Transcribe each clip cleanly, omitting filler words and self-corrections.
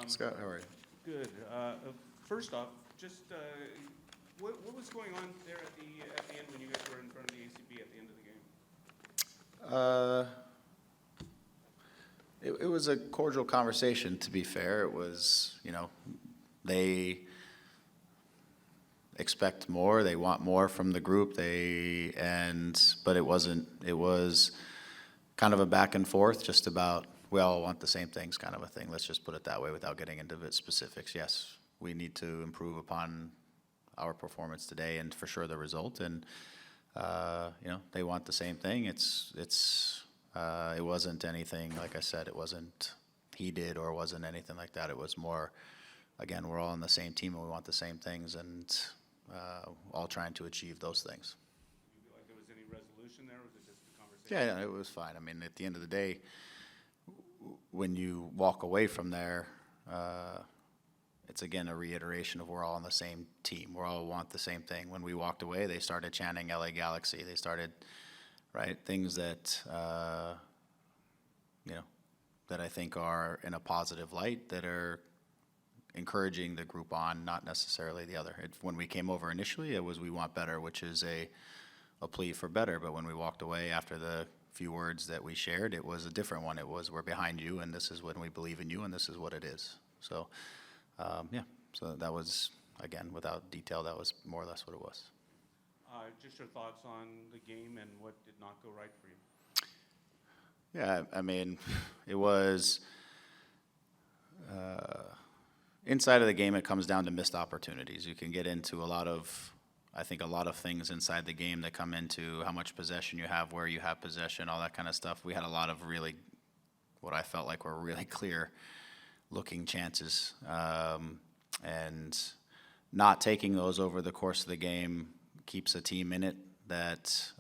Scott, how are you? Good. First off, just what was going on there at the end when you guys were in front of the ACB at the end of the game? It was a cordial conversation, to be fair. It was, they expect more, they want more from the group, but it was kind of a back and forth just about, we all want the same things kind of a thing. Let's just put it that way without getting into the specifics. Yes, we need to improve upon our performance today and for sure the result. And, they want the same thing. It wasn't anything, like I said, it wasn't he did or wasn't anything like that. It was more, again, we're all on the same team and we want the same things and all trying to achieve those things. Do you feel like there was any resolution there, or was it just a conversation? Yeah, it was fine. I mean, at the end of the day, when you walk away from there, it's again a reiteration of we're all on the same team. We all want the same thing. When we walked away, they started chanting LA Galaxy. They started, right, things that, that I think are in a positive light, that are encouraging the group on, not necessarily the other. When we came over initially, it was we want better, which is a plea for better. But when we walked away after the few words that we shared, it was a different one. It was, we're behind you, and this is when we believe in you, and this is what it is. So, so that was, again, without detail, that was more or less what it was. Just your thoughts on the game and what did not go right for you? Yeah, I mean, it was inside of the game, it comes down to missed opportunities. You can get into a lot of things inside the game that come into how much possession you have, where you have possession, all that kind of stuff. We had a lot of really, what I felt like were really clear looking chances, and not taking those over the course of the game keeps a team in it that,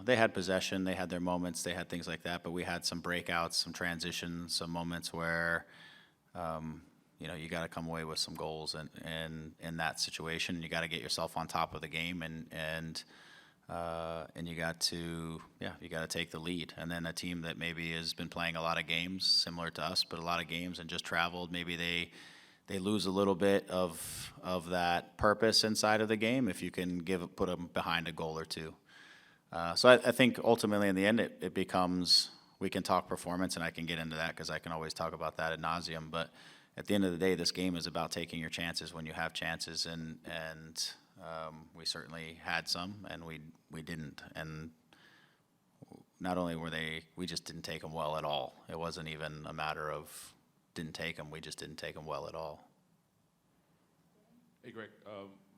they had possession, they had their moments, they had things like that, but we had some breakouts, some transitions, some moments where, you got to come away with some goals and in that situation. You got to get yourself on top of the game and you got to take the lead. And then a team that maybe has been playing a lot of games similar to us, but a lot of games and just traveled, maybe they lose a little bit of that purpose inside of the game if you can put them behind a goal or two. So I think ultimately in the end it becomes, we can talk performance and I can get into that because I can always talk about that ad nauseum, but at the end of the day, this game is about taking your chances when you have chances, and we certainly had some, and we didn't. And not only we just didn't take them well at all. It wasn't even a matter of didn't take them, we just didn't take them well at all. Hey, Greg,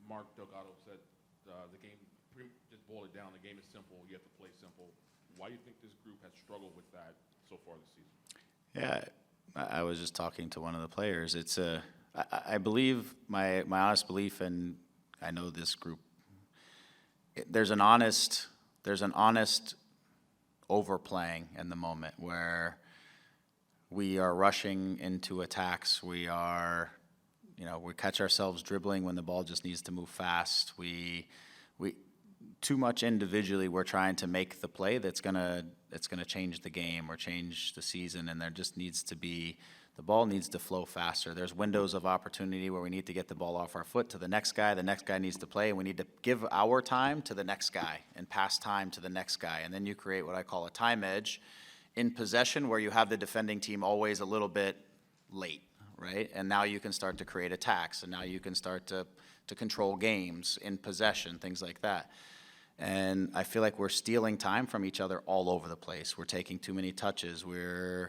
Mark Delgado said the game, just boil it down, the game is simple, you have to play simple. Why do you think this group has struggled with that so far this season? Yeah. I was just talking to one of the players. It's I believe my honest belief, and I know this group. There's an honest overplaying in the moment where we are rushing into attacks. We catch ourselves dribbling when the ball just needs to move fast. We too much individually. We're trying to make the play that's gonna change the game or change the season, and there just needs to be, the ball needs to flow faster. There's windows of opportunity where we need to get the ball off our foot to the next guy needs to play, and we need to give our time to the next guy and pass time to the next guy, and then you create what I call a time edge in possession where you have the defending team always a little bit late, right? And now you can start to create attacks, and now you can start to control games in possession, things like that. And I feel like we're stealing time from each other all over the place. We're taking too many touches. We're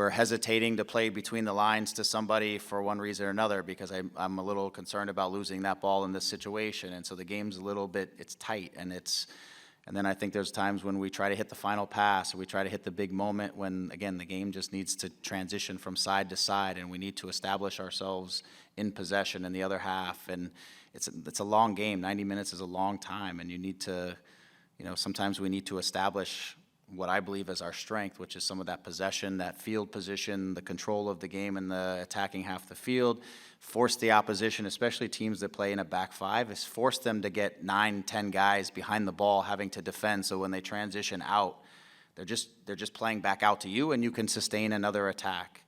hesitating to play between the lines to somebody for one reason or another because I'm a little concerned about losing that ball in this situation. And so the game's a little bit, it's tight, and then I think there's times when we try to hit the final pass, or we try to hit the big moment when, again, the game just needs to transition from side to side, and we need to establish ourselves in possession in the other half. And it's a long game. 90 minutes is a long time, and you need to, sometimes we need to establish what I believe is our strength, which is some of that possession, that field position, the control of the game in the attacking half of the field, force the opposition, especially teams that play in a back five, is force them to get 9-10 guys behind the ball having to defend, so when they transition out, they're just playing back out to you, and you can sustain another attack.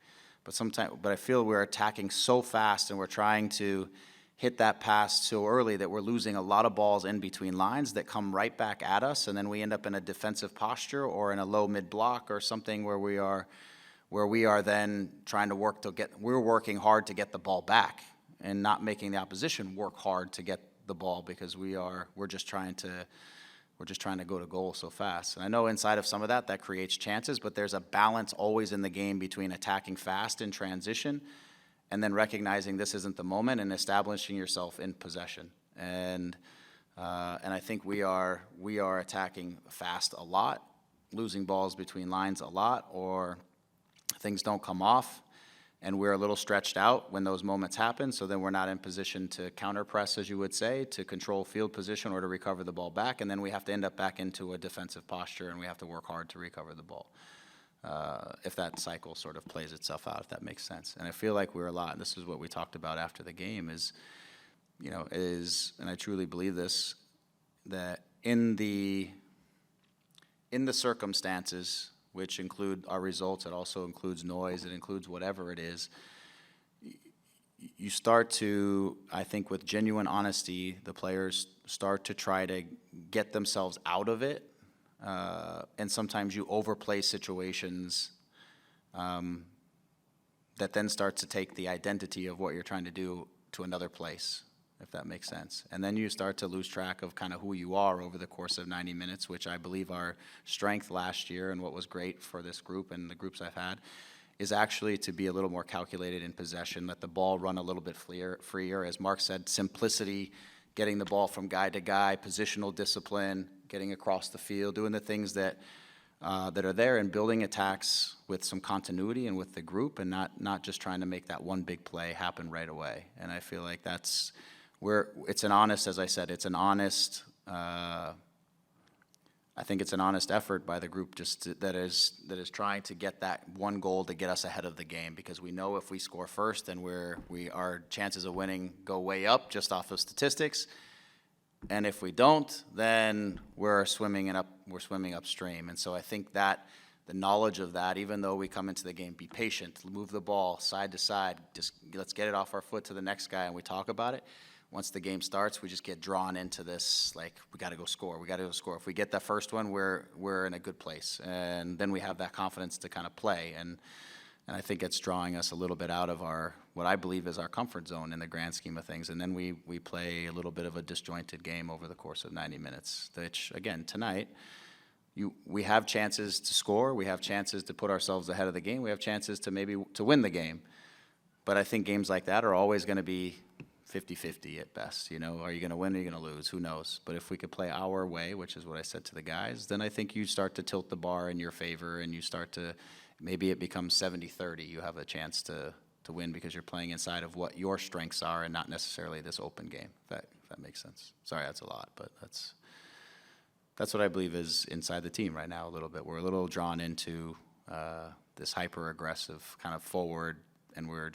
But I feel we're attacking so fast and we're trying to hit that pass so early that we're losing a lot of balls in between lines that come right back at us, and then we end up in a defensive posture or in a low mid block or something where we are then trying to we're working hard to get the ball back and not making the opposition work hard to get the ball, because we're just trying to go to goal so fast. And I know inside of some of that creates chances, but there's a balance always in the game between attacking fast in transition and then recognizing this isn't the moment and establishing yourself in possession. And I think we are attacking fast a lot, losing balls between lines a lot, or things don't come off, and we're a little stretched out when those moments happen, so then we're not in position to counter press, as you would say, to control field position or to recover the ball back, and then we have to end up back into a defensive posture, and we have to work hard to recover the ball. If that cycle sort of plays itself out, if that makes sense. And I feel like we're a lot, and this is what we talked about after the game, and I truly believe this, that in the circumstances, which include our results, it also includes noise, it includes whatever it is, you start to, I think with genuine honesty, the players start to try to get themselves out of it, and sometimes you overplay situations that then start to take the identity of what you're trying to do to another place, if that makes sense. And then you start to lose track of kind of who you are over the course of 90 minutes, which I believe our strength last year and what was great for this group and the groups I've had is actually to be a little more calculated in possession, let the ball run a little bit freer. As Mark said, simplicity, getting the ball from guy to guy, positional discipline, getting across the field, doing the things that are there, and building attacks with some continuity and with the group, and not just trying to make that one big play happen right away. And I feel like that's where it's an honest, as I said, it's an honest, I think it's an honest effort by the group that is trying to get that one goal to get us ahead of the game, because we know if we score first, then our chances of winning go way up just off of statistics. And if we don't, then we're swimming upstream. And so I think that the knowledge of that, even though we come into the game, be patient, move the ball side to side, just let's get it off our foot to the next guy, and we talk about it. Once the game starts, we just get drawn into this, like, we got to go score. If we get that first one, we're in a good place. And then we have that confidence to kind of play. And I think it's drawing us a little bit out of what I believe is our comfort zone in the grand scheme of things. And then we play a little bit of a disjointed game over the course of 90 minutes, which, again, tonight, we have chances to score. We have chances to put ourselves ahead of the game. We have chances to win the game. But I think games like that are always going to be 50-50 at best. Are you going to win or are you going to lose? Who knows? But if we could play our way, which is what I said to the guys, then I think you start to tilt the bar in your favor, and you start to, maybe it becomes 70-30. You have a chance to win because you're playing inside of what your strengths are and not necessarily this open game, if that makes sense. Sorry, that's a lot, but that's what I believe is inside the team right now a little bit. We're a little drawn into this hyper-aggressive kind of forward, and we're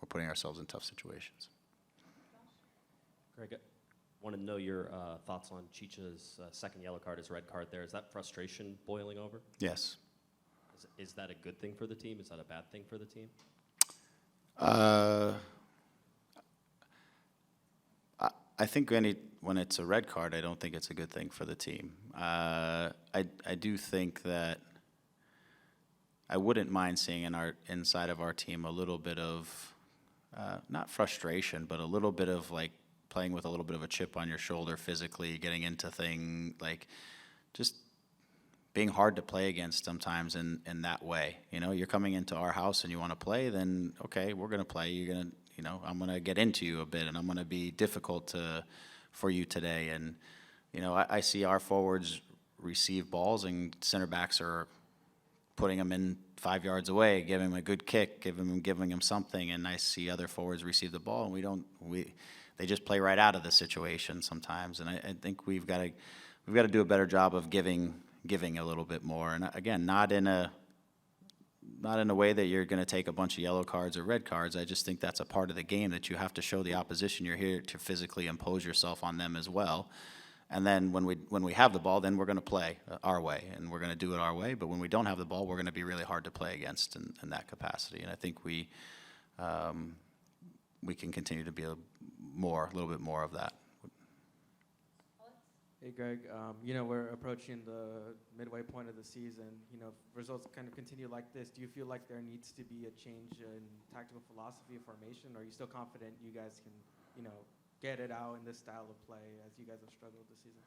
putting ourselves in tough situations. Greg, I want to know your thoughts on Chicha's second yellow card, his red card there. Is that frustration boiling over? Yes. Is that a good thing for the team? Is that a bad thing for the team? I think when it's a red card, I don't think it's a good thing for the team. I do think that I wouldn't mind seeing inside of our team a little bit of, not frustration, but a little bit of like playing with a little bit of a chip on your shoulder physically, getting into like just being hard to play against sometimes in that way. You're coming into our house and you want to play, then okay, we're going to play. You're going to, I'm going to get into you a bit, and I'm going to be difficult for you today. And, I see our forwards receive balls and center backs are putting them in 5 yards away, giving them a good kick, giving them something. And I see other forwards receive the ball, and they just play right out of the situation sometimes. And I think we've got to do a better job of giving a little bit more. And again, not in a way that you're going to take a bunch of yellow cards or red cards. I just think that's a part of the game that you have to show the opposition you're here to physically impose yourself on them as well. And then when we have the ball, then we're going to play our way, and we're going to do it our way. But when we don't have the ball, we're going to be really hard to play against in that capacity. And I think we can continue to be a little bit more of that. Hey, Greg. We're approaching the midway point of the season. If results kind of continue like this, do you feel like there needs to be a change in tactical philosophy of formation, or are you still confident you guys can, get it out in this style of play as you guys have struggled this season?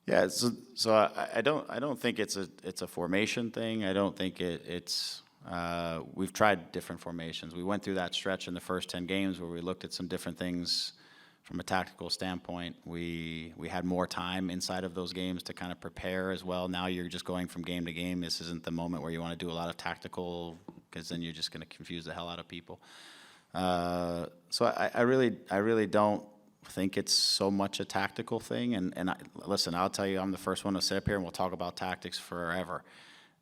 Yeah, so I don't think it's a formation thing. I don't think it's we've tried different formations. We went through that stretch in the first 10 games where we looked at some different things from a tactical standpoint. We had more time inside of those games to kind of prepare as well. Now you're just going from game to game. This isn't the moment where you want to do a lot of tactical, because then you're just going to confuse the hell out of people. So I really don't think it's so much a tactical thing. And listen, I'll tell you, I'm the first one to sit up here and we'll talk about tactics forever.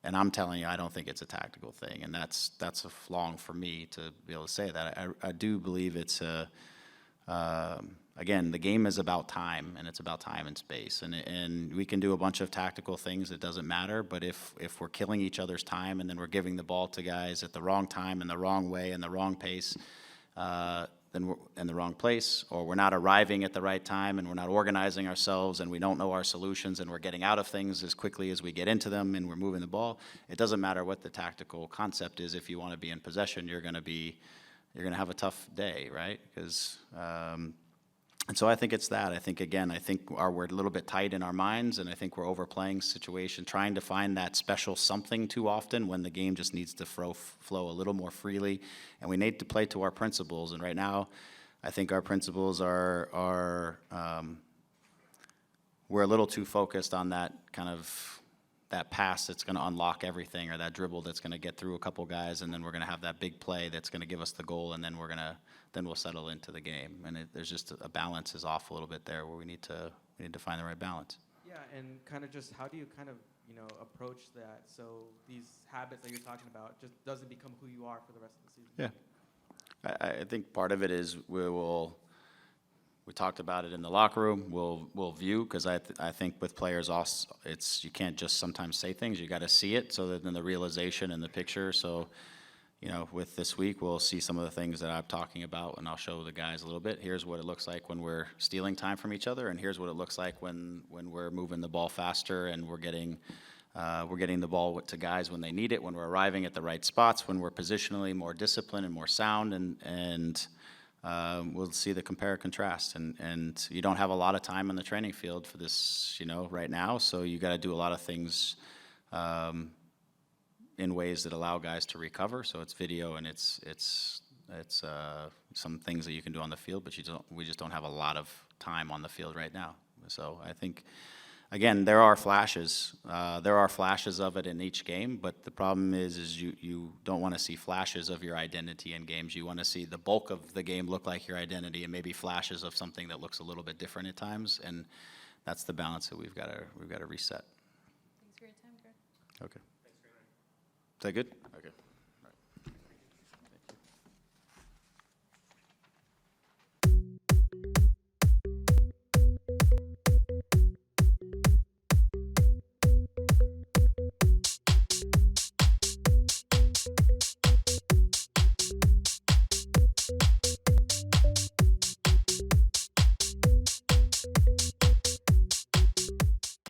And I'm telling you, I don't think it's a tactical thing. And that's a flaw for me to be able to say that. I do believe it's again, the game is about time, and it's about time and space. And we can do a bunch of tactical things, it doesn't matter. But if we're killing each other's time and then we're giving the ball to guys at the wrong time, in the wrong way, in the wrong pace, then we're in the wrong place, or we're not arriving at the right time, and we're not organizing ourselves, and we don't know our solutions, and we're getting out of things as quickly as we get into them, and we're moving the ball. It doesn't matter what the tactical concept is. If you want to be in possession, you're going to have a tough day, right? Because and so I think it's that. I think we're a little bit tight in our minds, and I think we're overplaying situation, trying to find that special something too often when the game just needs to flow a little more freely, and we need to play to our principles. And right now, I think our principles are we're a little too focused on that kind of that pass that's going to unlock everything, or that dribble that's going to get through a couple guys, and then we're going to have that big play that's going to give us the goal, and then we'll settle into the game. And there's just a balance is off a little bit there, where we need to find the right balance. Yeah, and kind of just how do you kind of approach that so these habits that you're talking about just doesn't become who you are for the rest of the season? Yeah, I think part of it is we talked about it in the locker room. We'll view, because I think with players also, you can't just sometimes say things. You got to see it, so that then the realization and the picture. So, with this week, we'll see some of the things that I'm talking about, and I'll show the guys a little bit. Here's what it looks like when we're stealing time from each other, and here's what it looks like when we're moving the ball faster, and we're getting the ball to guys when they need it, when we're arriving at the right spots, when we're positionally more disciplined and more sound, and we'll see the compare and contrast. And you don't have a lot of time on the training field for this, right now. So you got to do a lot of things in ways that allow guys to recover. So it's video, and it's some things that you can do on the field, but we just don't have a lot of time on the field right now. So I think, again, there are flashes. There are flashes of it in each game, but the problem is you don't want to see flashes of your identity in games. You want to see the bulk of the game look like your identity, and maybe flashes of something that looks a little bit different at times. And that's the balance that we've got to reset. Thanks for your time, Greg. Okay. Is that good? Okay.